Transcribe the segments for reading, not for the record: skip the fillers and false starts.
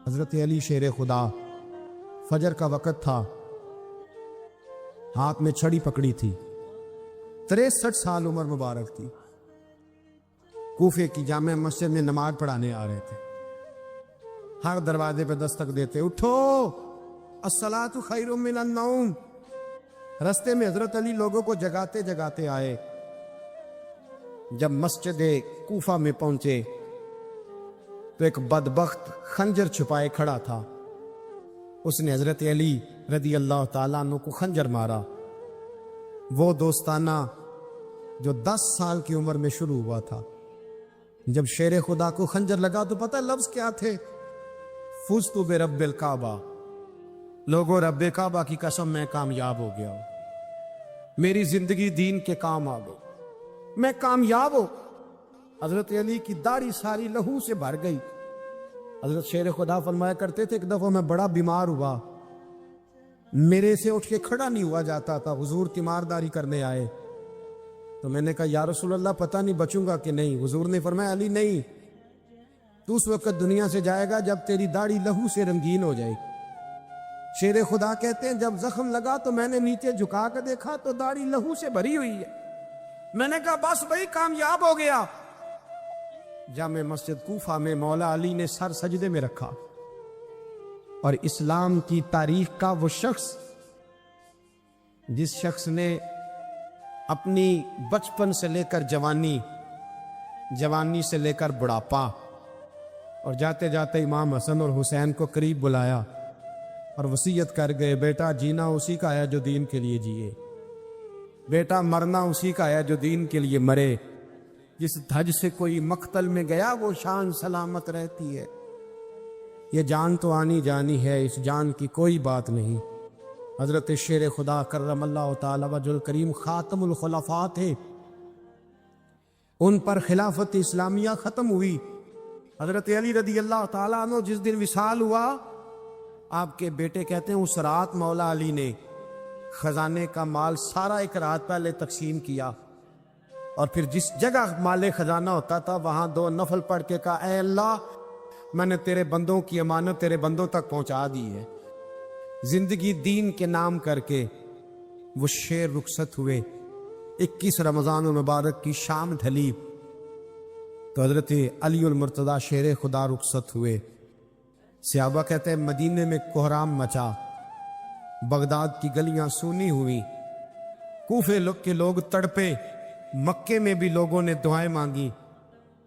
حضرت علی شیر خدا، فجر کا وقت تھا، ہاتھ میں چھڑی پکڑی تھی، 63 سال عمر مبارک تھی، کوفے کی جامع مسجد میں نماز پڑھانے آ رہے تھے۔ ہر دروازے پہ دستک دیتے، اٹھو الصلاۃ خیر من النوم۔ رستے میں حضرت علی لوگوں کو جگاتے جگاتے آئے۔ جب مسجد کوفہ میں پہنچے تو ایک بدبخت خنجر چھپائے کھڑا تھا، اس نے حضرت علی رضی اللہ تعالیٰ عنہ کو خنجر مارا۔ وہ دوستانہ جو 10 سال کی عمر میں شروع ہوا تھا، جب شیر خدا کو خنجر لگا تو پتہ لفظ کیا تھے؟ فزت برب الکعبہ، لوگوں رب کعبہ کی قسم میں کامیاب ہو گیا ہوں، میری زندگی دین کے کام آ گئی، میں کامیاب ہوں۔ حضرت علی کی داڑھی ساری لہو سے بھر گئی۔ حضرت شیر خدا فرمایا کرتے تھے، ایک دفعہ میں بڑا بیمار ہوا، میرے سے اٹھ کے کھڑا نہیں ہوا جاتا تھا، حضور تیمارداری کرنے آئے تو میں نے کہا یا رسول اللہ پتہ نہیں بچوں گا کہ نہیں۔ حضور نے فرمایا علی نہیں، تو اس وقت دنیا سے جائے گا جب تیری داڑھی لہو سے رنگین ہو جائے۔ شیر خدا کہتے ہیں جب زخم لگا تو میں نے نیچے جھکا کر دیکھا تو داڑھی لہو سے بھری ہوئی ہے، میں نے کہا بس بھائی کامیاب ہو گیا۔ جامع مسجد کوفہ میں مولا علی نے سر سجدے میں رکھا، اور اسلام کی تاریخ کا وہ شخص جس شخص نے اپنی بچپن سے لے کر جوانی، جوانی سے لے کر بڑھاپا، اور جاتے جاتے امام حسن اور حسین کو قریب بلایا اور وصیت کر گئے، بیٹا جینا اسی کا ہے جو دین کے لیے جیے، بیٹا مرنا اسی کا ہے جو دین کے لیے مرے، جس دھج سے کوئی مقتل میں گیا وہ شان سلامت رہتی ہے، یہ جان تو آنی جانی ہے، اس جان کی کوئی بات نہیں۔ حضرت شیر خدا کرم اللہ تعالی وجہ الکریم خاتم الخلفاء تھے، ان پر خلافت اسلامیہ ختم ہوئی۔ حضرت علی رضی اللہ تعالیٰ عنہ جس دن وصال ہوا، آپ کے بیٹے کہتے ہیں اس رات مولا علی نے خزانے کا مال سارا ایک رات پہلے تقسیم کیا، اور پھر جس جگہ مال خزانہ ہوتا تھا وہاں 2 نفل پڑھ کے کہا اے اللہ میں نے تیرے بندوں کی امانت تیرے بندوں تک پہنچا دی ہے۔ زندگی دین کے نام کر کے وہ شیر رخصت ہوئے۔ 21 رمضان المبارک کی شام ڈھلی تو حضرت علی المرتضیٰ شیر خدا رخصت ہوئے۔ صحابہ کہتے ہیں مدینے میں کوہرام مچا، بغداد کی گلیاں سونی ہوئی، کوفے کے لوگ تڑپے، مکے میں بھی لوگوں نے دعائیں مانگی۔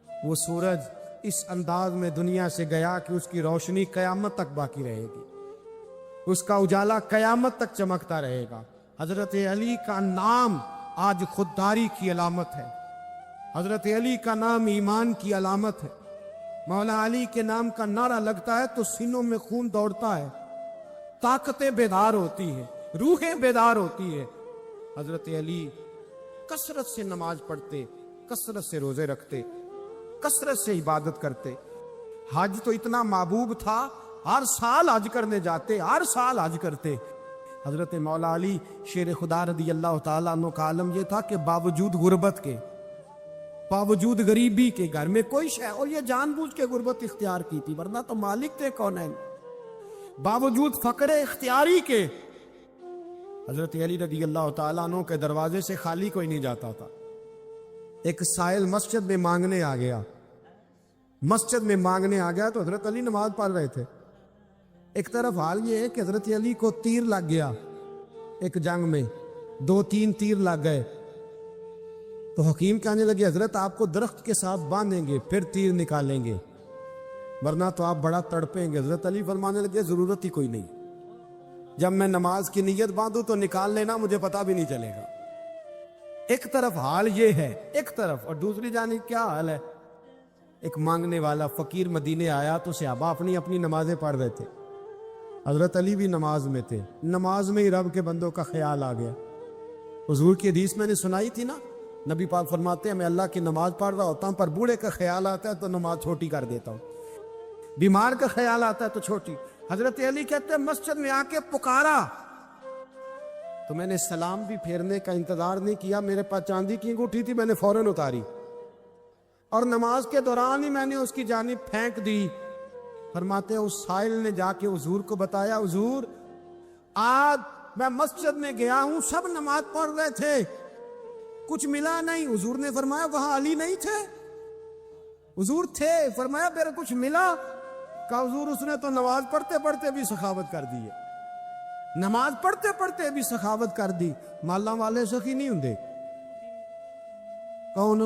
وہ سورج اس انداز میں دنیا سے گیا کہ اس کی روشنی قیامت تک باقی رہے گی، اس کا اجالا قیامت تک چمکتا رہے گا۔ حضرت علی کا نام آج خودداری کی علامت ہے، حضرت علی کا نام ایمان کی علامت ہے۔ مولا علی کے نام کا نعرہ لگتا ہے تو سینوں میں خون دوڑتا ہے، طاقتیں بیدار ہوتی ہیں، روحیں بیدار ہوتی ہیں۔ حضرت علی کثرت سے نماز پڑھتے، کثرت سے روزے رکھتے، کثرت سے عبادت کرتے۔ حج تو اتنا محبوب تھا، ہر سال حج کرنے جاتے، ہر سال حج کرتے۔ حضرت مولا علی شیر خدا رضی اللہ تعالیٰ عنہ کا عالم یہ تھا کہ باوجود غربت کے، باوجود غریبی کے، گھر میں کوئی شے، اور یہ جان بوجھ کے غربت اختیار کی تھی ورنہ تو مالک تھے کونین، باوجود فقر اختیاری کے حضرت علی رضی اللہ تعالیٰ عنہ کے دروازے سے خالی کوئی نہیں جاتا تھا۔ ایک سائل مسجد میں مانگنے آ گیا، مسجد میں مانگنے آ گیا تو حضرت علی نماز پڑھ رہے تھے۔ ایک طرف حال یہ ہے کہ حضرت علی کو تیر لگ گیا، ایک جنگ میں 2-3 تیر لگ گئے تو حکیم کہنے لگے حضرت آپ کو درخت کے ساتھ باندھیں گے پھر تیر نکالیں گے ورنہ تو آپ بڑا تڑپیں گے۔ حضرت علی فرمانے لگے ضرورت ہی کوئی نہیں، جب میں نماز کی نیت باندھوں تو نکال لینا، مجھے پتہ بھی نہیں چلے گا۔ ایک طرف حال یہ ہے، ایک طرف، اور دوسری جانب کیا حال ہے؟ ایک مانگنے والا فقیر مدینے آیا تو صحابہ اپنی اپنی نمازیں پڑھ رہے تھے، حضرت علی بھی نماز میں تھے، نماز میں ہی رب کے بندوں کا خیال آ گیا۔ حضور کی حدیث میں نے سنائی تھی نا، نبی پاک فرماتے ہیں میں اللہ کی نماز پڑھ رہا ہوتا ہوں پر بوڑھے کا خیال آتا ہے تو نماز چھوٹی کر دیتا ہوں، بیمار کا خیال آتا ہے تو چھوٹی۔ حضرت علی کہتے ہیں مسجد میں آ کے پکارا تو میں نے سلام بھی پھیرنے کا انتظار نہیں کیا، میرے پاس چاندی کی انگوٹھی تھی، میں نے فوراً اتاری اور نماز کے دوران ہی میں نے اس کی جانب پھینک دی فرماتے ہیں اس سائل نے جا کے حضور کو بتایا، حضور آج میں مسجد میں گیا ہوں، سب نماز پڑھ رہے تھے، کچھ ملا نہیں۔ حضور نے فرمایا وہاں علی نہیں تھے؟ حضور تھے۔ فرمایا میرے کچھ ملا؟ کہا حضور اس نے تو نماز پڑھتے پڑھتے بھی سخاوت کر دی ہے، نماز پڑھتے پڑھتے بھی سخاوت کر دی۔ مالا والے سخی نہیں ہوں؟ کون؟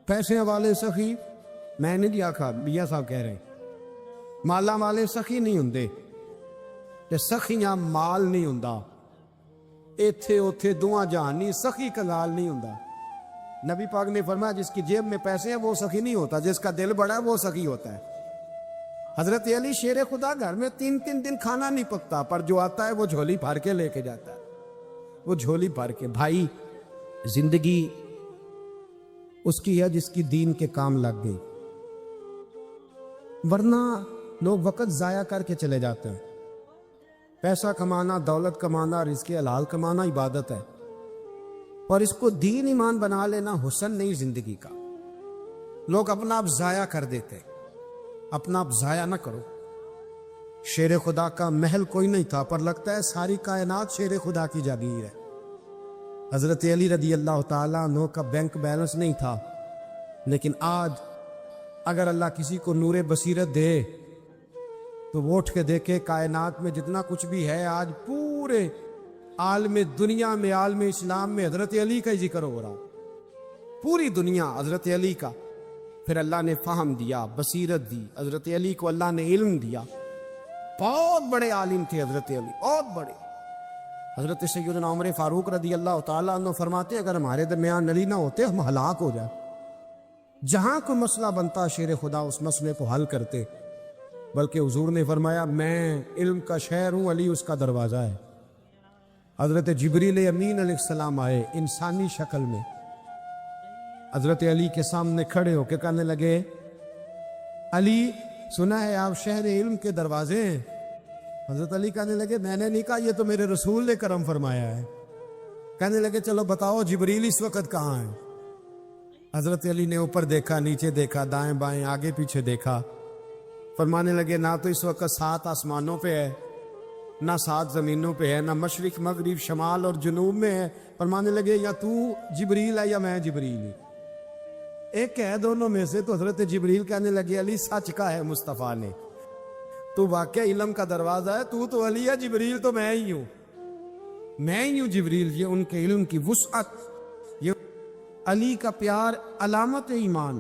پیسے والے سخی؟ میں نے نہیں آکھا، میاں صاحب کہہ رہے ہیں مالا والے سخی نہیں ہوں، تے سخیاں مال نہیں ہوں، ایتھے اوتھے دعا جہانی سخی کلال نہیں ہوں۔ نبی پاک نے فرمایا جس کی جیب میں پیسے ہیں وہ سخی نہیں ہوتا، جس کا دل بڑا ہے وہ سخی ہوتا ہے۔ حضرت علی شیر خدا گھر میں 3 دن کھانا نہیں پکتا، پر جو آتا ہے وہ جھولی بھر کے لے کے جاتا ہے، وہ جھولی بھر کے۔ بھائی زندگی اس کی ہے جس کی دین کے کام لگ گئی، ورنہ لوگ وقت ضائع کر کے چلے جاتے ہیں۔ پیسہ کمانا، دولت کمانا، رزق حلال کمانا عبادت ہے، اور اس کو دین ایمان بنا لینا حسن نہیں زندگی کا۔ لوگ اپنا آپ ضائع کر دیتے، اپنا آپ ضائع نہ کرو۔ شیر خدا کا محل کوئی نہیں تھا، پر لگتا ہے ساری کائنات شیر خدا کی جاگیر ہے۔ حضرت علی رضی اللہ تعالیٰ عنہ کا بینک بیلنس نہیں تھا، لیکن آج اگر اللہ کسی کو نور بصیرت دے تو وہ اٹھ کے دیکھے کائنات میں جتنا کچھ بھی ہے، آج پورے عالم دنیا میں، عالم اسلام میں حضرت علی کا ہی ذکر ہو رہا، پوری دنیا حضرت علی کا۔ پھر اللہ نے فہم دیا، بصیرت دی، حضرت علی کو اللہ نے علم دیا۔ بہت بڑے عالم تھے حضرت علی، بہت بڑے۔ حضرت سیدنا عمر فاروق رضی اللہ تعالیٰ عنہ فرماتے اگر ہمارے درمیان علی نہ ہوتے ہم ہلاک ہو جائے۔ جہاں کوئی مسئلہ بنتا شیر خدا اس مسئلے کو حل کرتے، بلکہ حضور نے فرمایا میں علم کا شہر ہوں، علی اس کا دروازہ ہے۔ حضرت جبریل امین علیہ السلام آئے انسانی شکل میں، حضرت علی کے سامنے کھڑے ہو کے کہنے لگے علی سنا ہے آپ شہر علم کے دروازے ہیں۔ حضرت علی کہنے لگے میں نے نہیں کہا، یہ تو میرے رسول نے کرم فرمایا ہے۔ کہنے لگے چلو بتاؤ جبریل اس وقت کہاں ہے؟ حضرت علی نے اوپر دیکھا، نیچے دیکھا، دائیں بائیں، آگے پیچھے دیکھا۔ فرمانے لگے نہ تو اس وقت 7 آسمانوں پہ ہے، نہ 7 زمینوں پہ ہے، نہ مشرق مغرب شمال اور جنوب میں ہے۔ فرمانے لگے یا تو جبریل ہے یا میں جبریل ہوں، ایک ہے دونوں میں سے۔ تو حضرت جبریل کہنے لگے علی سچ کا ہے مصطفیٰ نے، تو واقعہ علم کا دروازہ ہے، تو علی ہے، جبریل تو میں ہی ہوں، میں ہی ہوں جبریل۔ یہ ان کے علم کی وسعت، یہ علی کا پیار علامت ایمان۔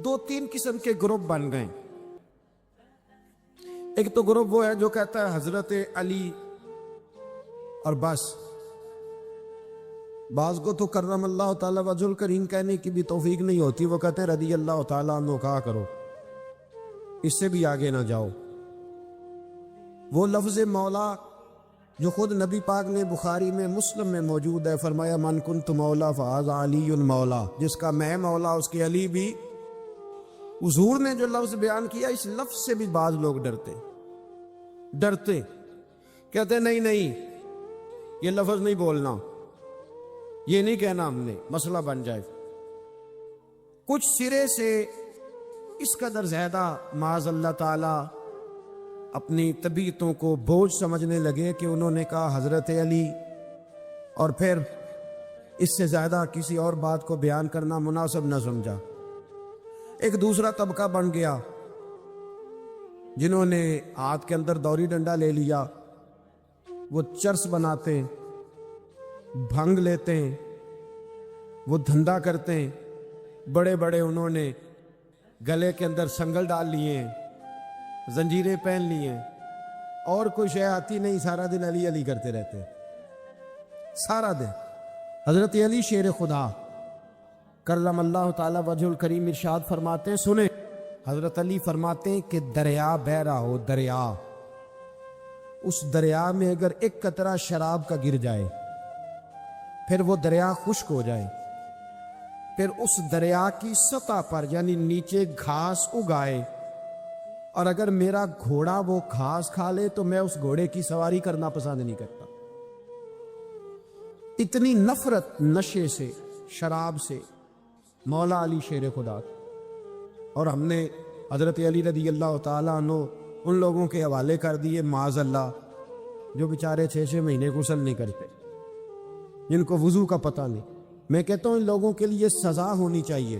2-3 قسم کے گروپ بن گئے۔ ایک تو گروپ وہ ہے جو کہتا ہے حضرت علی اور بس، بعض کو تو کرم اللہ تعالیٰ وجہ الکریم کہنے کی بھی توفیق نہیں ہوتی، وہ کہتے ہیں رضی اللہ تعالیٰ عنہ کہا کرو، اس سے بھی آگے نہ جاؤ۔ وہ لفظ مولا جو خود نبی پاک نے بخاری میں مسلم میں موجود ہے، فرمایا من کنت مولا فہذا علی المولا، جس کا میں مولا اس کے علی بھی۔ حضور نے جو لفظ بیان کیا اس لفظ سے بھی بعض لوگ ڈرتے کہتے نہیں یہ لفظ نہیں بولنا، یہ نہیں کہنا، ہم نے مسئلہ بن جائے۔ کچھ سرے سے اس قدر زیادہ معاذ اللہ تعالی اپنی طبیعتوں کو بوجھ سمجھنے لگے کہ انہوں نے کہا حضرت علی، اور پھر اس سے زیادہ کسی اور بات کو بیان کرنا مناسب نہ سمجھا۔ ایک دوسرا طبقہ بن گیا جنہوں نے ہاتھ کے اندر دوری ڈنڈا لے لیا، وہ چرس بناتے ہیں، بھنگ لیتے ہیں، وہ دھندا کرتے ہیں، بڑے بڑے انہوں نے گلے کے اندر سنگل ڈال لیے ہیں، زنجیریں پہن لی ہیں، اور کوئی شے آتی نہیں، سارا دن علی علی کرتے رہتے سارا دن۔ حضرت علی شیر خدا کرم اللہ تعالی وجہ الکریم ارشاد فرماتے ہیں، سنیں حضرت علی فرماتے ہیں کہ دریا بہ رہا ہو، دریا، اس دریا میں اگر ایک قطرہ شراب کا گر جائے پھر وہ دریا خشک ہو جائے، پھر اس دریا کی سطح پر یعنی نیچے گھاس اگائے، اور اگر میرا گھوڑا وہ گھاس کھا لے تو میں اس گھوڑے کی سواری کرنا پسند نہیں کرتا۔ اتنی نفرت نشے سے، شراب سے مولا علی شیر خدا۔ اور ہم نے حضرت علی رضی اللہ تعالیٰ عنہ ان لوگوں کے حوالے کر دیے معاذ اللہ جو بیچارے 6 مہینے غسل نہیں کرتے، جن کو وضو کا پتہ نہیں۔ میں کہتا ہوں ان لوگوں کے لیے سزا ہونی چاہیے۔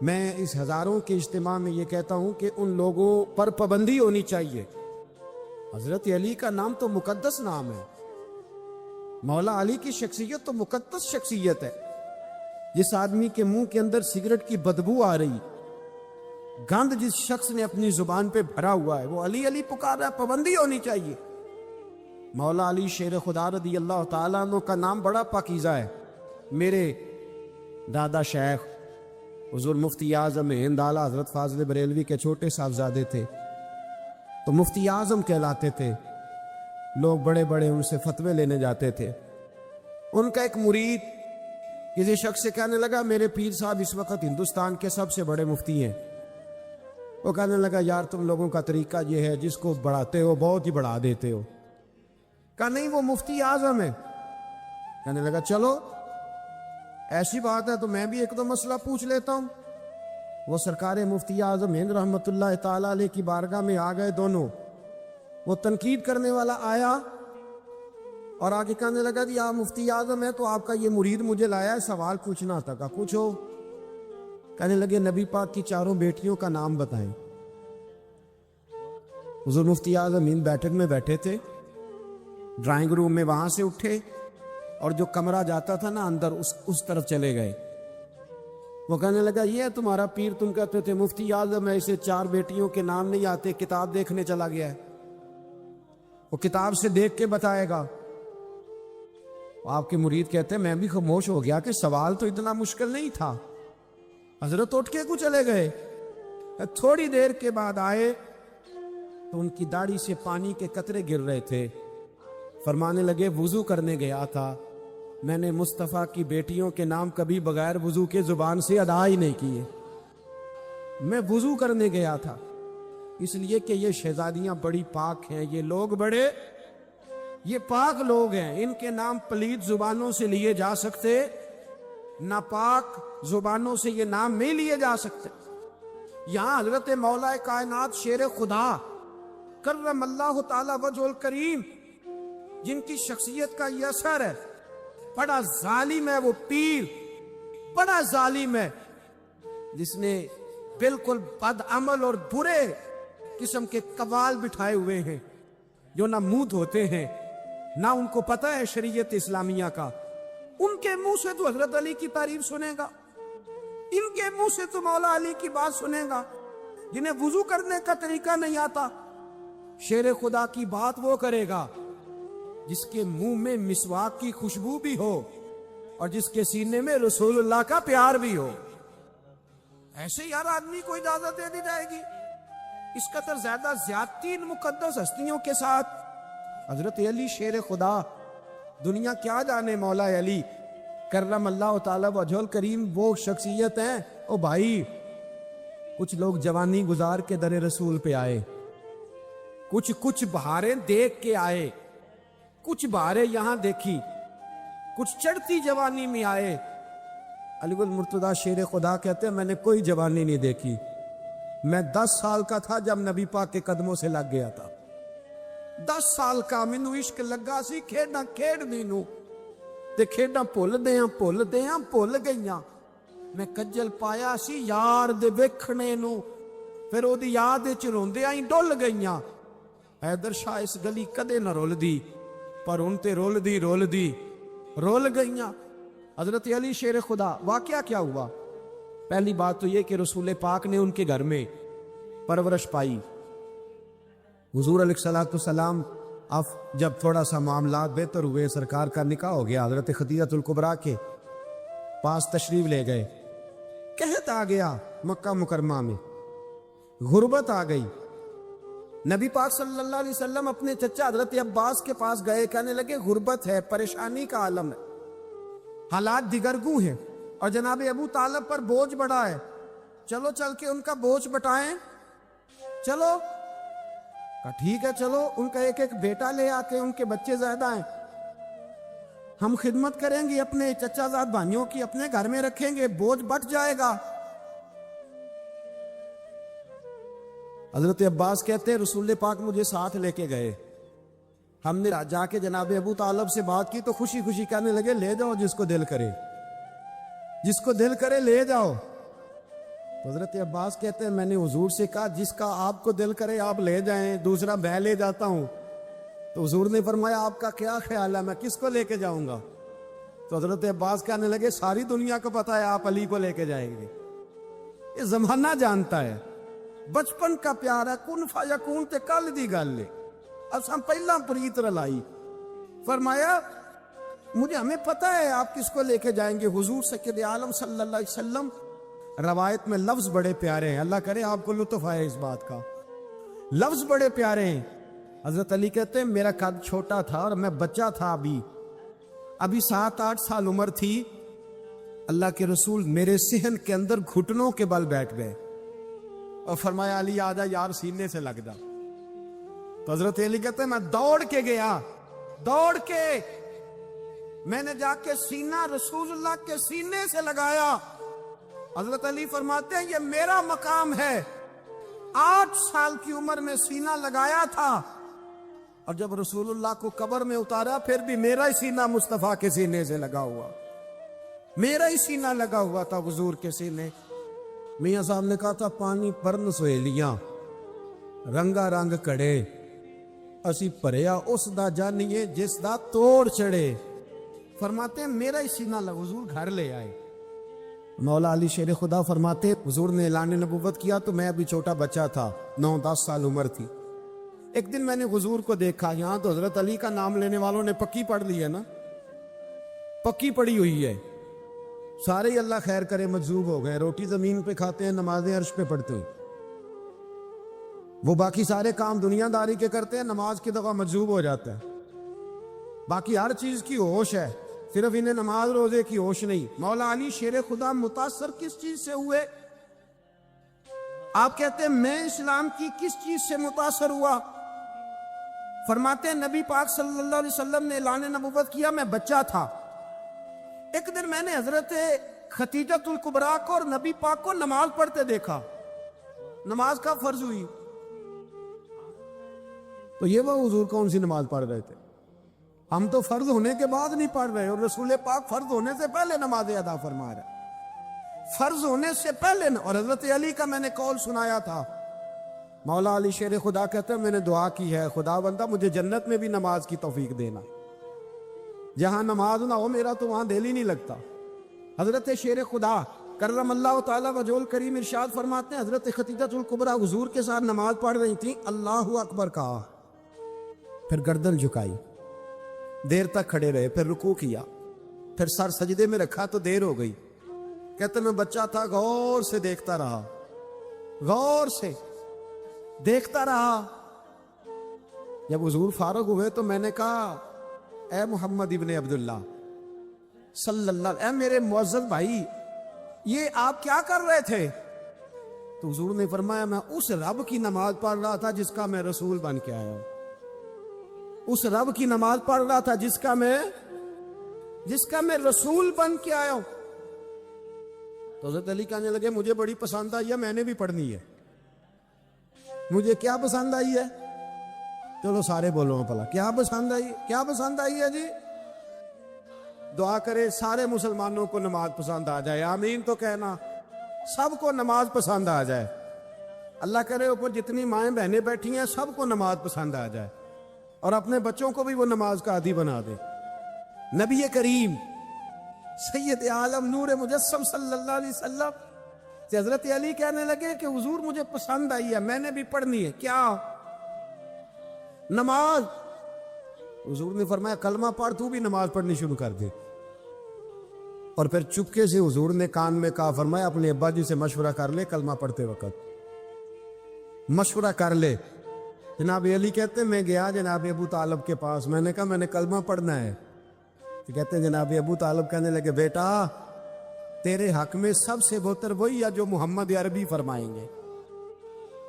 میں اس ہزاروں کے اجتماع میں یہ کہتا ہوں کہ ان لوگوں پر پابندی ہونی چاہیے۔ حضرت علی کا نام تو مقدس نام ہے، مولا علی کی شخصیت تو مقدس شخصیت ہے۔ جس آدمی کے منہ کے اندر سگریٹ کی بدبو آ رہی، گند جس شخص نے اپنی زبان پہ بھرا ہوا ہے، وہ علی علی پکار رہا ہے، پابندی ہونی چاہیے۔ مولا علی شیر خدا رضی اللہ تعالیٰ عنہ کا نام بڑا پاکیزہ ہے۔ میرے دادا شیخ حضور مفتی اعظم ہند اعلیٰ حضرت فاضل بریلوی کے چھوٹے صاحبزادے تھے، تو مفتی اعظم کہلاتے تھے۔ لوگ بڑے بڑے ان سے فتوے لینے جاتے تھے۔ ان کا ایک مرید کسی شخص سے کہنے لگا میرے پیر صاحب اس وقت ہندوستان کے سب سے بڑے مفتی ہیں۔ وہ کہنے لگا یار تم لوگوں کا طریقہ یہ ہے، جس کو بڑھاتے ہو بہت ہی بڑھا دیتے ہو۔ کہا نہیں وہ مفتی اعظم ہے۔ کہنے لگا چلو ایسی بات ہے تو میں بھی ایک دو مسئلہ پوچھ لیتا ہوں۔ وہ سرکار مفتی اعظم ہند رحمت اللہ تعالیٰ علیہ کی بارگاہ میں آ گئے دونوں۔ وہ تنقید کرنے والا آیا اور آگے کہنے لگا کہ آپ مفتی اعظم ہے تو آپ کا یہ مرید مجھے لایا ہے، سوال پوچھنا تھا۔ کہا پوچھو۔ کہنے لگے نبی پاک کی 4 بیٹیوں کا نام بتائیں۔ حضور مفتی اعظم ہند بیٹھک میں بیٹھے تھے، ڈرائنگ روم میں وہاں سے اٹھے اور جو کمرہ جاتا تھا نا اندر اس طرف چلے گئے۔ وہ کہنے لگا یہ ہے تمہارا پیر، تم کہتے تھے مفتی اعظم ہے، اسے 4 بیٹیوں کے نام نہیں آتے، کتاب دیکھنے چلا گیا ہے، وہ کتاب سے دیکھ کے بتائے گا۔ آپ کے مرید کہتے ہیں میں بھی خاموش ہو گیا کہ سوال تو اتنا مشکل نہیں تھا۔ حضرت اٹھ کے کو چلے گئے۔ تھوڑی دیر کے بعد آئے تو ان کی داڑھی سے پانی کے قطرے گر رہے تھے۔ فرمانے لگے وضو کرنے گیا تھا، میں نے مصطفیٰ کی بیٹیوں کے نام کبھی بغیر وضو کے زبان سے ادا ہی نہیں کیے۔ میں وضو کرنے گیا تھا اس لیے کہ یہ شہزادیاں بڑی پاک ہیں، یہ لوگ بڑے یہ پاک لوگ ہیں، ان کے نام پلید زبانوں سے لیے جا سکتے، ناپاک زبانوں سے یہ نام نہیں لیے جا سکتے۔ یہاں حضرت مولا کائنات شیر خدا کرم اللہ تعالی وجہ الکریم جن کی شخصیت کا یہ اثر ہے، بڑا ظالم ہے وہ پیر، بڑا ظالم ہے جس نے بالکل بد عمل اور برے قسم کے قوال بٹھائے ہوئے ہیں، جو نہ منہ دھوتے ہیں نہ ان کو پتہ ہے شریعت اسلامیہ کا۔ ان کے منہ سے تو حضرت علی کی تعریف سنے گا، ان کے منہ سے تو مولا علی کی بات سنے گا، جنہیں وضو کرنے کا طریقہ نہیں آتا۔ شیر خدا کی بات وہ کرے گا جس کے منہ میں مسواک کی خوشبو بھی ہو اور جس کے سینے میں رسول اللہ کا پیار بھی ہو۔ ایسے یار آدمی کو اجازت دے دی جائے گی؟ اس قدر زیادہ زیادتی ان مقدس ہستیوں کے ساتھ۔ حضرت علی شیر خدا، دنیا کیا جانے مولا علی کرم اللہ تعالی وجہ الکریم وہ شخصیت ہیں۔ او بھائی کچھ لوگ جوانی گزار کے در رسول پہ آئے، کچھ بہاریں دیکھ کے آئے، کچھ بہاریں یہاں دیکھی، کچھ چڑھتی جوانی میں آئے۔ علی المرتضیٰ شیر خدا کہتے ہیں میں نے کوئی جوانی نہیں دیکھی، میں 10 سال کا تھا جب نبی پاک کے قدموں سے لگ گیا تھا۔ 10 سال کا مینوں عشق لگا سی، کھیڈاں کھیڈدی نوں تے کھیڈاں بھل گئیاں۔ میں کجل پایا سی یار دے ویکھنے نوں، پھر او دی یاد وچ روندیاں ہی ڈل گئیاں۔ حیدر شاہ اس گلی کدے نہ رول دی، پر ان تے رول دی گئیاں۔ حضرت علی شیر خدا، واقعہ کیا ہوا؟ پہلی بات تو یہ کہ رسول پاک نے ان کے گھر میں پرورش پائی۔ حضور علیہ الصلوۃ والسلام اب جب تھوڑا سا معاملات بہتر ہوئے، سرکار کا نکاح ہو گیا، حضرت خدیجہ الکبریٰ کے پاس تشریف لے گئے۔ قحط آ گیا مکہ مکرمہ میں، غربت آ گئی۔ نبی پاک صلی اللہ علیہ وسلم اپنے چچا حضرت عباس کے پاس گئے، کہنے لگے غربت ہے، پریشانی کا عالم ہے، حالات دیگرگوں ہیں اور جناب ابو طالب پر بوجھ بڑھا ہے، چلو چل کے ان کا بوجھ بٹائیں۔ چلو کہا ٹھیک ہے، چلو ان کا ایک بیٹا لے آ کے، ان کے بچے زیادہ ہیں، ہم خدمت کریں گے اپنے چچا زاد بھائیوں کی، اپنے گھر میں رکھیں گے، بوجھ بٹ جائے گا۔ حضرت عباس کہتے ہیں رسول پاک مجھے ساتھ لے کے گئے، ہم نے جا کے جناب ابو طالب سے بات کی تو خوشی خوشی کہنے لگے لے جاؤ جس کو دل کرے، جس کو دل کرے لے جاؤ۔ تو حضرت عباس کہتے ہیں میں نے حضور سے کہا جس کا آپ کو دل کرے آپ لے جائیں، دوسرا میں لے جاتا ہوں۔ تو حضور نے فرمایا آپ کا کیا خیال ہے، میں کس کو لے کے جاؤں گا؟ تو حضرت عباس کہنے لگے ساری دنیا کو پتا ہے آپ علی کو لے کے جائیں گے، یہ زمانہ جانتا ہے، بچپن کا پیار ہے، کن فیکون تے کل دی گل ہے، اساں پہلا پریت رلائی۔ فرمایا مجھے ہمیں پتا ہے آپ کس کو لے کے جائیں گے، حضور سید عالم صلی اللہ علیہ وسلم۔ روایت میں لفظ بڑے پیارے ہیں، اللہ کرے آپ کو لطف آئے اس بات کا، لفظ بڑے پیارے ہیں۔ حضرت علی کہتے ہیں میرا قد چھوٹا تھا اور میں بچہ تھا، ابھی 7-8 سال عمر تھی، اللہ کے رسول میرے صحن کے اندر گھٹنوں کے بل بیٹھ گئے اور فرمایا علی آجا یار سینے سے لگ جا۔ تو حضرت علی کہتے ہیں میں دوڑ کے گیا، دوڑ کے میں نے جا کے سینہ رسول اللہ کے سینے سے لگایا۔ حضرت علی فرماتے ہیں یہ میرا مقام ہے، 8 سال کی عمر میں سینہ لگایا تھا، اور جب رسول اللہ کو قبر میں اتارا پھر بھی میرا ہی سینہ مصطفیٰ کے سینے سے لگا ہوا، میرا ہی سینہ لگا ہوا تھا حضور کے سینے۔ میاں صاحب نے کہا تھا پانی پرن سہیلیاں رنگا رنگ کڑے، اسی پریا اس دا جانیے جس دا توڑ چڑے۔ فرماتے ہیں میرا ہی سینہ لگا، حضور گھر لے آئے۔ مولا علی شیر خدا فرماتے حضور نے اعلان نبوت کیا تو میں ابھی چھوٹا بچہ تھا، 9-10 سال عمر تھی۔ ایک دن میں نے حضور کو دیکھا، یہاں تو حضرت علی کا نام لینے والوں نے پکی پڑھ لی ہے نا، پکی پڑی ہوئی ہے، سارے ہی اللہ خیر کرے مجذوب ہو گئے، روٹی زمین پہ کھاتے ہیں، نمازیں عرش پہ پڑھتے ہیں، وہ باقی سارے کام دنیا داری کے کرتے ہیں، نماز کی دفعہ مجذوب ہو جاتا ہے، باقی ہر چیز کی ہوش ہے، صرف انہیں نماز روزے کی ہوش نہیں۔ مولا علی شیر خدا متاثر کس چیز سے ہوئے؟ آپ کہتے ہیں میں اسلام کی کس چیز سے متاثر ہوا؟ فرماتے ہیں نبی پاک صلی اللہ علیہ وسلم نے اعلان نبوت کیا، میں بچہ تھا، ایک دن میں نے حضرت خدیجۃ الکبریٰ کو اور نبی پاک کو نماز پڑھتے دیکھا، نماز کا فرض ہوئی، تو یہ وہ حضور کون سی نماز پڑھ رہے تھے؟ ہم تو فرض ہونے کے بعد نہیں پڑھ رہے، اور رسول پاک فرض ہونے سے پہلے نماز ادا فرما رہے، فرض ہونے سے پہلے۔ اور حضرت علی کا میں نے قول سنایا تھا، مولا علی شیر خدا کہتے ہیں میں نے دعا کی ہے خدا بندہ مجھے جنت میں بھی نماز کی توفیق دینا، جہاں نماز نہ ہو میرا تو وہاں دل ہی نہیں لگتا۔ حضرت شیر خدا کرم اللہ تعالیٰ وجہ کریم ارشاد فرماتے ہیں حضرت خدیجۃ الکبریٰ حضور کے ساتھ نماز پڑھ رہی تھیں، اللہ اکبر کہا، پھر گردن جھکائی، دیر تک کھڑے رہے، پھر رکوع کیا، پھر سر سجدے میں رکھا تو دیر ہو گئی۔ کہتے میں بچہ تھا، غور سے دیکھتا رہا، غور سے دیکھتا رہا۔ جب حضور فارغ ہوئے تو میں نے کہا اے محمد ابن عبداللہ صلی اللہ علیہ، اے میرے معزز بھائی یہ آپ کیا کر رہے تھے؟ تو حضور نے فرمایا میں اس رب کی نماز پڑھ رہا تھا جس کا میں رسول بن کے آیا ہوں، اس رب کی نماز پڑھ رہا تھا جس کا میں رسول بن کے آیا ہوں۔ تو حضرت علی کہنے لگے مجھے بڑی پسند آئی ہے، میں نے بھی پڑھنی ہے۔ مجھے کیا پسند آئی ہے؟ چلو سارے بولو پلا کیا پسند آئی، کیا پسند آئی ہے جی؟ دعا کرے سارے مسلمانوں کو نماز پسند آ جائے، آمین تو کہنا، سب کو نماز پسند آ جائے، اللہ کرے اوپر جتنی مائیں بہنیں بیٹھی ہیں سب کو نماز پسند آ جائے، اور اپنے بچوں کو بھی وہ نماز کا عادی بنا دے۔ نبی کریم سید عالم نور مجسم صلی اللہ علیہ وسلم سے حضرت علی کہنے لگے کہ حضور مجھے پسند آئی ہے، میں نے بھی پڑھنی ہے۔ کیا؟ نماز۔ حضور نے فرمایا کلمہ پڑھ، تو بھی نماز پڑھنی شروع کر دے۔ اور پھر چپکے سے حضور نے کان میں کہا، فرمایا اپنے ابا جی سے مشورہ کر لے، کلمہ پڑھتے وقت مشورہ کر لے۔ جناب علی کہتے ہیں میں گیا جناب ابو طالب کے پاس، میں نے کہا میں نے کلمہ پڑھنا ہے۔ تو کہتے ہیں جناب ابو طالب کہنے لگے بیٹا تیرے حق میں سب سے بہتر وہی ہے جو محمد عربی فرمائیں گے،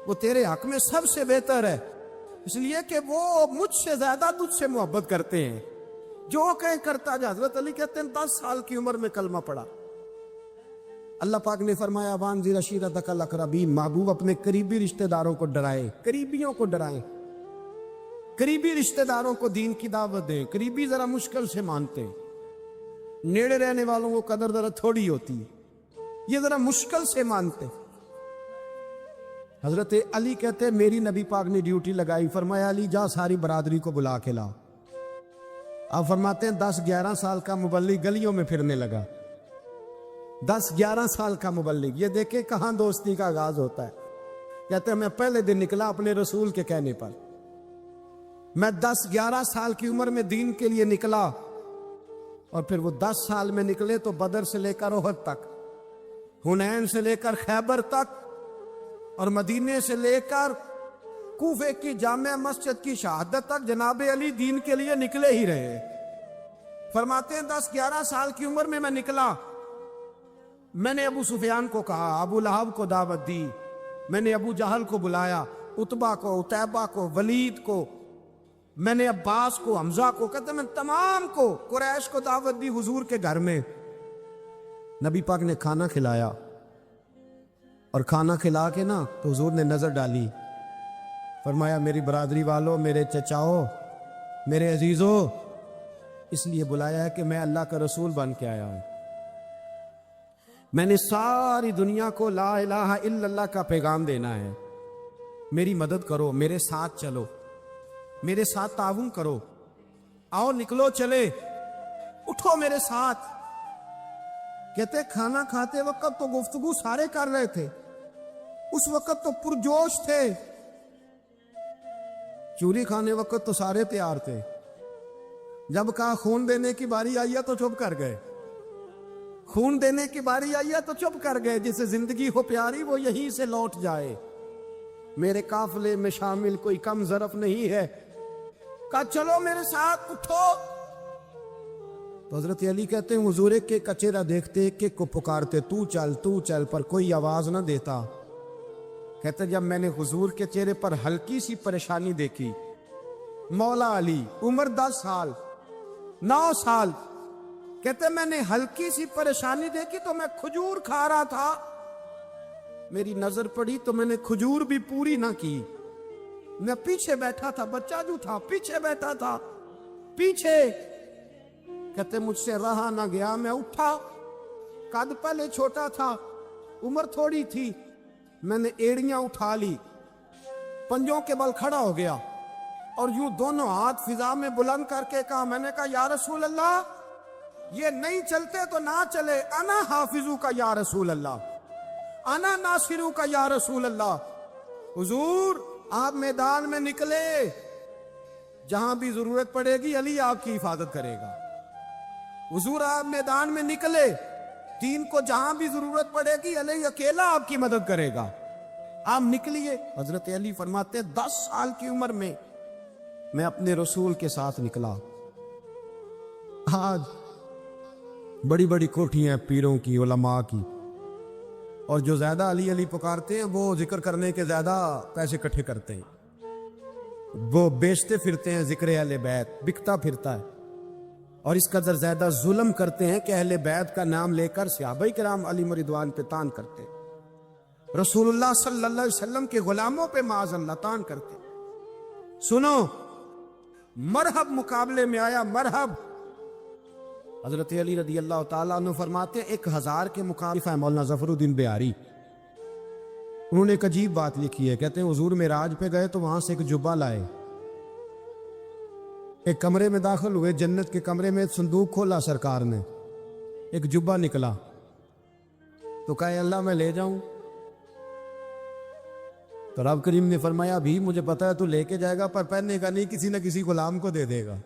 وہ تیرے حق میں سب سے بہتر ہے، اس لیے کہ وہ مجھ سے زیادہ تجھ سے محبت کرتے ہیں، جو کہیں کرتا جا۔ حضرت علی کہتے ہیں 10 سال کی عمر میں کلمہ پڑھا، اللہ پاک نے فرمایا وانذر عشیرتک الاقربین، محبوب اپنے قریبی رشتہ داروں کو ڈرائے، قریبیوں کو ڈرائیں، قریبی رشتہ داروں کو دین کی دعوت دیں۔ قریبی ذرا مشکل سے مانتے ہیں، نیڑے رہنے والوں کو قدر ذرا تھوڑی ہوتی ہے، یہ ذرا مشکل سے مانتے۔ حضرت علی کہتے ہیں میری نبی پاک نے ڈیوٹی لگائی، فرمایا علی جا ساری برادری کو بلا کے لا۔ آپ فرماتے ہیں 10-11 سال کا مبلغ گلیوں میں پھرنے لگا، 10-11 سال کا مبلغ، یہ دیکھیں کہاں دوستی کا آغاز ہوتا ہے۔ کہتے ہیں میں پہلے دن نکلا اپنے رسول کے کہنے پر، میں 10-11 سال کی عمر میں دین کے لیے نکلا، اور پھر وہ 10 سال میں نکلے تو بدر سے لے کر احد تک، حنین سے لے کر خیبر تک، اور مدینے سے لے کر کوفے کی جامع مسجد کی شہادت تک جناب علی دین کے لیے نکلے ہی رہے۔ فرماتے ہیں 10-11 سال کی عمر میں نکلا، میں نے ابو سفیان کو کہا، ابو لہب کو دعوت دی، میں نے ابو جہل کو بلایا، عتبہ کو، عتیبہ کو، ولید کو، میں نے عباس کو، حمزہ کو، کہتے میں تمام کو، قریش کو دعوت دی حضور کے گھر میں۔ نبی پاک نے کھانا کھلایا، اور کھانا کھلا کے نا تو حضور نے نظر ڈالی، فرمایا میری برادری والوں، میرے چچاؤ، میرے عزیزوں، اس لیے بلایا ہے کہ میں اللہ کا رسول بن کے آیا ہوں، میں نے ساری دنیا کو لا الہ الا اللہ کا پیغام دینا ہے، میری مدد کرو، میرے ساتھ چلو، میرے ساتھ تعاون کرو، آؤ نکلو چلے، اٹھو میرے ساتھ۔ کہتے کھانا کھاتے وقت تو گفتگو سارے کر رہے تھے، اس وقت تو پرجوش تھے، چوری کھانے وقت تو سارے تیار تھے، جب کہا خون دینے کی باری آئی ہے تو چپ کر گئے، خون دینے کی باری آئی ہے تو چپ کر گئے، جسے زندگی ہو پیاری وہ یہیں سے لوٹ جائے، میرے قافلے میں شامل کوئی کم ظرف نہیں ہے، کہا چلو میرے ساتھ اٹھو۔ تو حضرت علی کہتے ہیں حضور ایک ایک کا چہرہ دیکھتے، ایک ایک کو پکارتے، تو چل پر کوئی آواز نہ دیتا۔ کہتے جب میں نے حضور کے چہرے پر ہلکی سی پریشانی دیکھی، مولا علی عمر 10 سال 9 سال، کہتے میں نے ہلکی سی پریشانی دیکھی تو میں کھجور کھا رہا تھا، میری نظر پڑی تو میں نے کھجور بھی پوری نہ کی، میں پیچھے بیٹھا تھا، بچہ جو تھا پیچھے بیٹھا تھا، پیچھے۔ کہتے مجھ سے رہا نہ گیا، میں اٹھا، قد پہلے چھوٹا تھا، عمر تھوڑی تھی، میں نے ایڑیاں اٹھا لی، پنجوں کے بل کھڑا ہو گیا، اور یوں دونوں ہاتھ فضا میں بلند کر کے کہا، میں نے کہا یا رسول اللہ یہ نہیں چلتے تو نہ چلے، انا حافظو کا یا رسول اللہ، انا ناصرو کا یا رسول اللہ۔ حضور آپ میدان میں نکلے، جہاں بھی ضرورت پڑے گی علی آپ کی حفاظت کرے گا۔ حضور آپ میدان میں نکلے، دین کو جہاں بھی ضرورت پڑے گی علی اکیلا آپ کی مدد کرے گا، آپ نکلیے۔ حضرت علی فرماتے 10 سال کی عمر میں میں اپنے رسول کے ساتھ نکلا۔ آج بڑی بڑی کوٹھیاں پیروں کی، علماء کی، اور جو زیادہ علی علی پکارتے ہیں وہ ذکر کرنے کے زیادہ پیسے اکٹھے کرتے ہیں، وہ بیچتے پھرتے ہیں ذکر اہل بیت، بکتا پھرتا ہے، اور اس قدر زیادہ ظلم کرتے ہیں کہ اہل بیت کا نام لے کر صحابہ کرام علی رضوان پہ تان کرتے ہیں، رسول اللہ صلی اللہ علیہ وسلم کے غلاموں پہ معاذ اللہ تان کرتے ہیں۔ سنو، مرحب مقابلے میں آیا، مرحب۔ حضرت علی رضی اللہ تعالیٰ عنہ فرماتے ہیں 1000 کے مقابلہ ہے مولانا ظفر الدین بہاری، انہوں نے ایک عجیب بات لکھی ہے، کہتے ہیں حضور معراج پہ گئے تو وہاں سے ایک جبہ لائے، ایک کمرے میں داخل ہوئے، جنت کے کمرے میں صندوق کھولا سرکار نے، ایک جبہ نکلا، تو کہا اللہ میں لے جاؤں؟ تو رب کریم نے فرمایا ابھی مجھے پتا ہے تو لے کے جائے گا پر پہننے کا نہیں، کسی نہ کسی غلام کو دے دے گا۔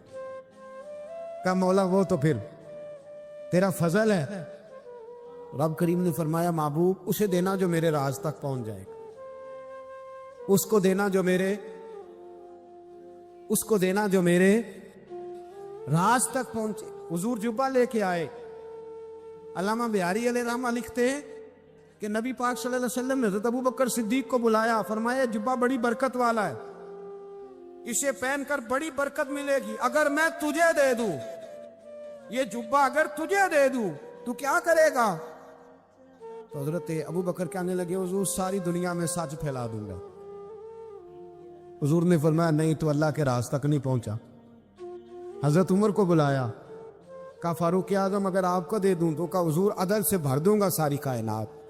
کہا مولا وہ تو پھر تیرا فضل ہے۔ رب کریم نے فرمایا محبوب اسے دینا جو میرے راز تک پہنچ جائے گا، اس کو دینا جو میرے راز تک پہنچے۔ حضور جبہ لے کے آئے۔ علامہ بہاری علیہ رحمہ لکھتے ہیں کہ نبی پاک صلی اللہ علیہ وسلم نے حضرت ابوبکر صدیق کو بلایا، فرمایا جبہ بڑی برکت والا ہے، اسے پہن کر بڑی برکت ملے گی، اگر میں تجھے دے دوں، یہ جبہ اگر تجھے دے دوں تو کیا کرے گا؟ تو حضرت ابو بکر کہنے لگے حضور ساری دنیا میں سچ پھیلا دوں گا. حضور نے فرمایا نہیں تو اللہ کے راز تک نہیں پہنچا. حضرت عمر کو بلایا, کہا فاروق اعظم اگر آپ کو دے دوں تو کہا حضور عدل سے بھر دوں گا ساری کائنات.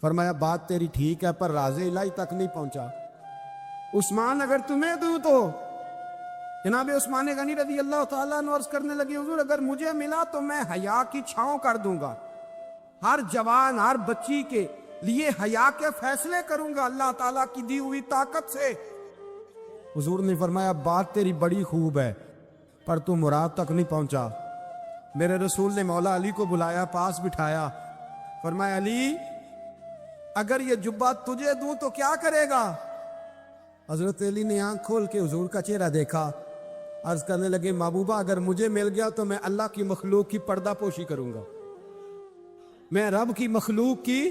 فرمایا بات تیری ٹھیک ہے پر راز الہی تک نہیں پہنچا. عثمان اگر تمہیں دوں تو جناب عثمان غنی رضی اللہ تعالیٰ عنہ عرض کرنے لگے حضور اگر مجھے ملا تو میں حیا کی چھاؤں کر دوں گا, ہر جوان ہر بچی کے لیے حیا کے فیصلے کروں گا اللہ تعالیٰ کی دی ہوئی طاقت سے. حضور نے فرمایا بات تیری بڑی خوب ہے پر تو مراد تک نہیں پہنچا. میرے رسول نے مولا علی کو بلایا, پاس بٹھایا, فرمایا علی اگر یہ جبہ تجھے دوں تو کیا کرے گا؟ حضرت علی نے آنکھ کھول کے حضور کا چہرہ دیکھا, عرض کرنے لگے محبوبہ اگر مجھے مل گیا تو میں اللہ کی مخلوق کی پردہ پوشی کروں گا, میں رب کی مخلوق کی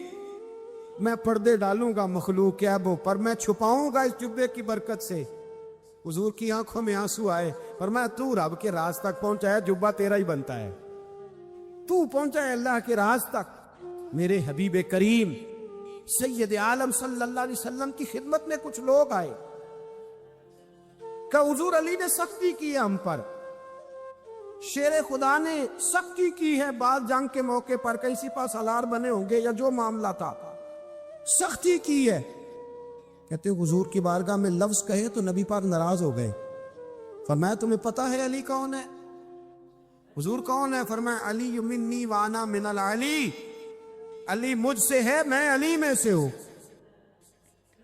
میں پردے ڈالوں گا مخلوق کے عیبوں پر, میں چھپاؤں گا اس جبے کی برکت سے. حضور کی آنکھوں میں آنسو آئے, فرمایا تو رب کے راز تک پہنچا ہے, جبہ تیرا ہی بنتا ہے, تو پہنچا ہے اللہ کے راز تک. میرے حبیب کریم سید عالم صلی اللہ علیہ وسلم کی خدمت میں کچھ لوگ آئے کہ حضور علی نے سختی کی ہے ہم پر, شیر خدا نے سختی کی ہے, بعد جنگ کے موقع پر کئی سپہ سالار بنے ہوں گے یا جو معاملہ تھا, سختی کی ہے. کہتے حضور کی بارگاہ میں لفظ کہے تو نبی پاک ناراض ہو گئے. فرمایا تمہیں پتہ ہے علی کون ہے؟ حضور کون ہے؟ فرمایا علی منی وانا من العلی, علی مجھ سے ہے میں علی میں سے ہوں,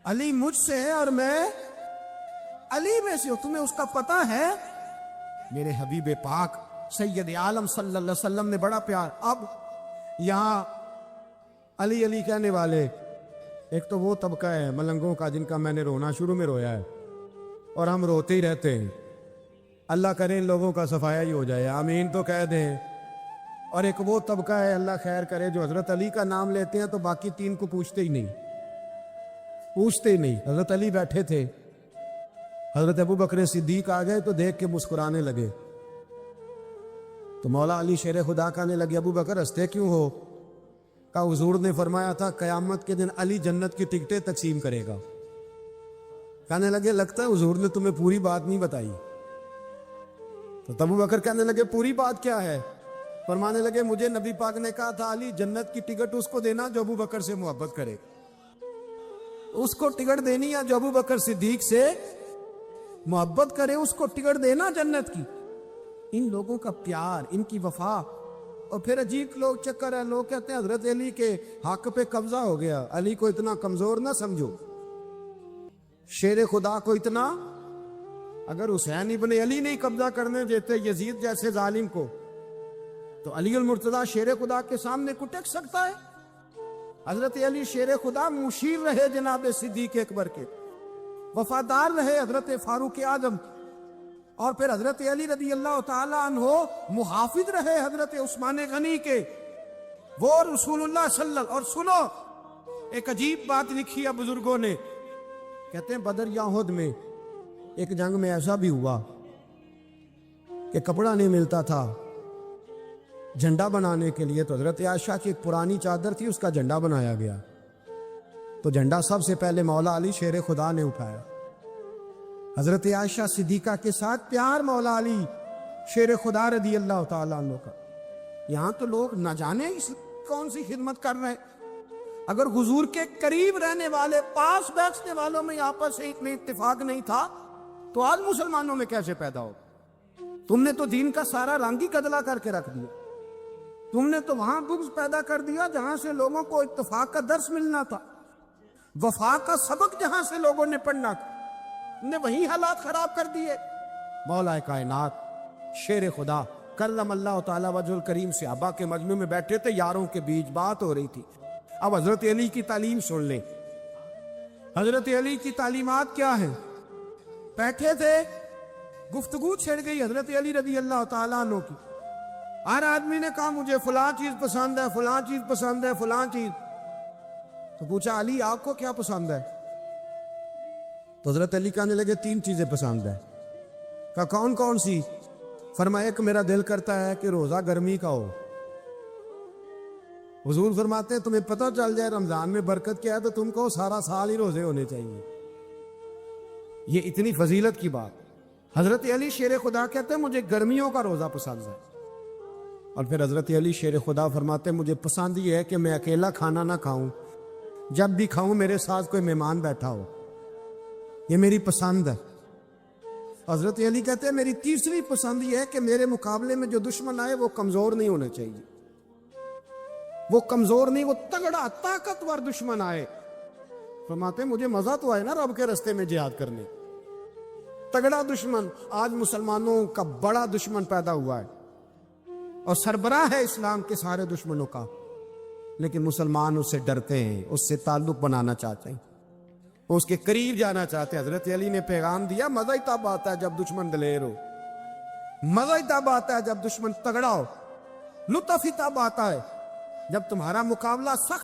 علی مجھ سے ہے اور میں علی میں سے ہوں, تمہیں اس کا پتہ ہے؟ میرے حبیب پاک سید عالم صلی اللہ علیہ وسلم نے بڑا پیار. اب یہاں علی علی کہنے والے ایک تو وہ طبقہ ہے ملنگوں کا جن کا میں نے رونا شروع میں رویا ہے اور ہم روتے ہی رہتے ہیں, اللہ کرے ان لوگوں کا صفایا ہی ہو جائے, آمین تو کہہ دیں. اور ایک وہ طبقہ ہے اللہ خیر کرے جو حضرت علی کا نام لیتے ہیں تو باقی تین کو پوچھتے ہی نہیں, پوچھتے ہی نہیں. حضرت علی بیٹھے تھے, حضرت ابو بکر صدیق آ گئے تو دیکھ کے مسکرانے لگے, تو مولا علی شیر خدا کہنے لگے ابو بکر ہنستے کیوں ہو؟ کہا حضور نے فرمایا تھا قیامت کے دن علی جنت کی ٹکٹیں تقسیم کرے گا. کہنے لگے لگتا ہے حضور نے تمہیں پوری بات نہیں بتائی. تو ابو بکر کہنے لگے پوری بات کیا ہے؟ فرمانے لگے مجھے نبی پاک نے کہا تھا علی جنت کی ٹکٹ اس کو دینا جو ابو بکر سے محبت کرے, اس کو ٹکٹ دینی ہے جو ابو بکر صدیق سے محبت کرے, اس کو ٹکٹ دینا جنت کی. ان لوگوں کا پیار, ان کی وفا. اور پھر عجیب لوگ چکر ہے, لوگ کہتے ہیں حضرت علی کے حق پہ قبضہ ہو گیا, علی کو اتنا کمزور نہ سمجھو, شیر خدا کو اتنا, اگر حسین ابن علی نہیں قبضہ کرنے دیتے یزید جیسے ظالم کو تو علی المرتضیٰ شیر خدا کے سامنے کو ٹک سکتا ہے؟ حضرت علی شیر خدا مشیر رہے جناب صدیق اکبر کے, وفادار رہے حضرت فاروق اعظم, اور پھر حضرت علی رضی اللہ تعالیٰ عنہ محافظ رہے حضرت عثمان غنی کے, وہ رسول اللہ صلی اللہ. اور سنو ایک عجیب بات لکھی ہے بزرگوں نے, کہتے ہیں بدر یا احد میں ایک جنگ میں ایسا بھی ہوا کہ کپڑا نہیں ملتا تھا جھنڈا بنانے کے لیے, تو حضرت عائشہ کی ایک پرانی چادر تھی اس کا جھنڈا بنایا گیا, تو جھنڈا سب سے پہلے مولا علی شیر خدا نے اٹھایا. حضرت عائشہ صدیقہ کے ساتھ پیار مولا علی شیر خدا رضی اللہ تعالیٰ عنہ کا. یہاں تو لوگ نہ جانے اس کون سی خدمت کر رہے ہیں. اگر حضور کے قریب رہنے والے پاس بیٹھنے والوں میں آپس میں اتفاق نہیں تھا تو آج مسلمانوں میں کیسے پیدا ہو؟ تم نے تو دین کا سارا رنگ ہی کدلا کر کے رکھ دیا, تم نے تو وہاں بغض پیدا کر دیا جہاں سے لوگوں کو اتفاق کا درس ملنا تھا, وفا کا سبق جہاں سے لوگوں نے پڑھنا تھا, نے وہی حالات خراب کر دیے. مولا کائنات شیر خدا کرم اللہ تعالیٰ وجہ الکریم صحابہ کے مجمع میں بیٹھے تھے, یاروں کے بیچ بات ہو رہی تھی. اب حضرت علی کی تعلیم سن لیں, حضرت علی کی تعلیمات کیا ہیں. بیٹھے تھے, گفتگو چھڑ گئی حضرت علی رضی اللہ تعالیٰ عنہ کی. ہر آدمی نے کہا مجھے فلاں چیز پسند ہے, فلاں چیز پسند ہے, فلاں چیز. تو پوچھا علی آپ کو کیا پسند ہے؟ تو حضرت علی کہنے لگے 3 چیزیں پسند ہے. کہا کون کون سی؟ فرمایا ایک میرا دل کرتا ہے کہ روزہ گرمی کا ہو, حضور فرماتے ہیں تمہیں پتہ چل جائے رمضان میں برکت کیا ہے تو تم کو سارا سال ہی روزے ہونے چاہیے. یہ اتنی فضیلت کی بات. حضرت علی شیر خدا کہتے ہیں مجھے گرمیوں کا روزہ پسند ہے. اور پھر حضرت علی شیر خدا فرماتے ہیں مجھے پسند یہ ہے کہ میں اکیلا کھانا نہ کھاؤں, جب بھی کھاؤں میرے ساتھ کوئی مہمان بیٹھا ہو, یہ میری پسند ہے. حضرت علی کہتے ہیں میری تیسری پسند یہ ہے کہ میرے مقابلے میں جو دشمن آئے وہ کمزور نہیں ہونے چاہیے. وہ کمزور نہیں, وہ تگڑا طاقتور دشمن آئے. فرماتے ہیں مجھے مزہ تو آئے نا رب کے رستے میں جہاد کرنے. تگڑا دشمن. آج مسلمانوں کا بڑا دشمن پیدا ہوا ہے اور سربراہ ہے اسلام کے سارے دشمنوں کا, لیکن مسلمان اس سے ڈرتے ہیں, اس سے تعلق بنانا چاہتے ہیں, اس کے قریب جانا چاہتے ہیں. حضرت علی نے پیغام دیا مزہ ہی تب آتا ہے جب دشمن دلیر ہو, مزہ ہی تب آتا ہے جب دشمن تگڑا ہو, لطف ہی تب آتا ہے جب تمہارا مقابلہ سخت